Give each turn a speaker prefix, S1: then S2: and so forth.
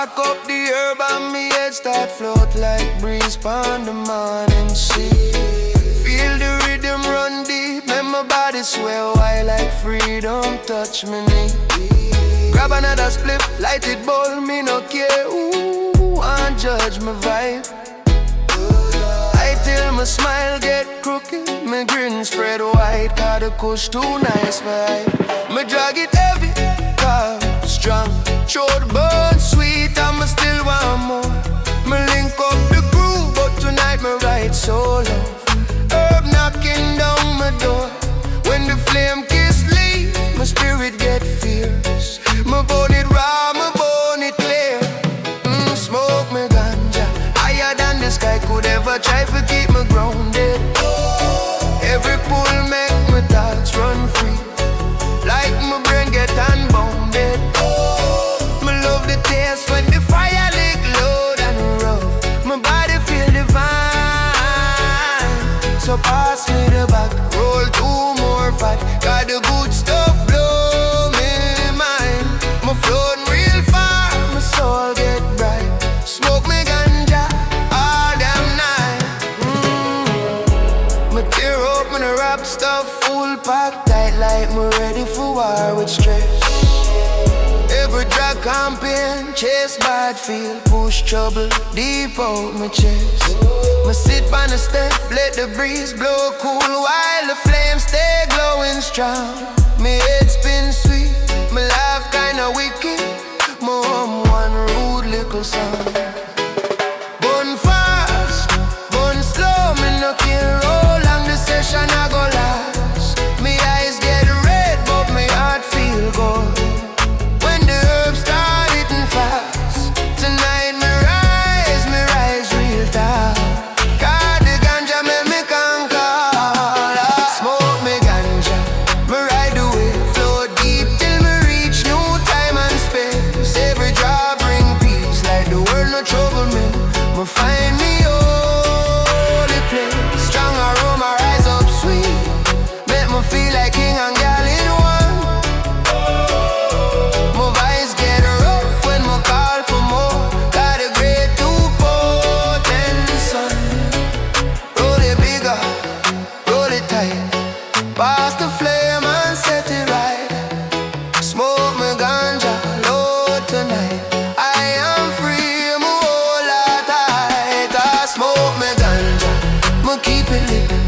S1: Spark up the herb and me head start float like breeze pon the morning sea. Feel the rhythm run deep, make my body swell wild like freedom touch me knee. Grab another spliff, light it bowl, me no care. Ooh, and judge my vibe. I till my smile get crooked, my grin spread wide, cause the kush too nice for hype. Me drag it heavy, carb strong, throat burn sweet, and me still want more. Me link up the groove, but tonight me ride solo. Herb knocking down my door. When the flame kiss leave, my spirit get fierce. Me burn it raw, me burn it clear. Smoke me ganja, higher than the sky could ever try to keep me grounded. Every pull make my thoughts run free, like my brain get unbounded. Me love the taste when the fire lick loud and rough. My body feel divine, so pass me the back, roll two more fat. Got the good stuff blow me mind. My floating real far, my soul get bright. Smoke me ganja all damn night. Me tear up and wrap stuff full pack tight, like me ready for war with stress. Every drug campaign, chase bad feel, push trouble deep out my chest. Me sit on the step, let the breeze blow cool while the flames stay glowing strong. Me head spin sweet, me laugh kinda wicked. My one rude little song. Burn fast, burn slow, me no care how long the session I go last. Me eyes get red, but me heart feel good. When the herbs start hitting fast, tonight me rise real tall. Cause the ganja make me conquer. Smoke me ganja, me ride the wave, flow deep till me reach new time and space. Every drop bring peace, like the world no trouble me. Me find me holy place, strong aroma rise up sweet, make me feel like king and gal in one. My vibes get rough when me call for more. Got a great too potent sun. Roll it bigger, roll it tight, pass the flame and set it right. Smoke me ganja low tonight, I am free, my whole lot tight. I smoke me ganja, me keep it lit.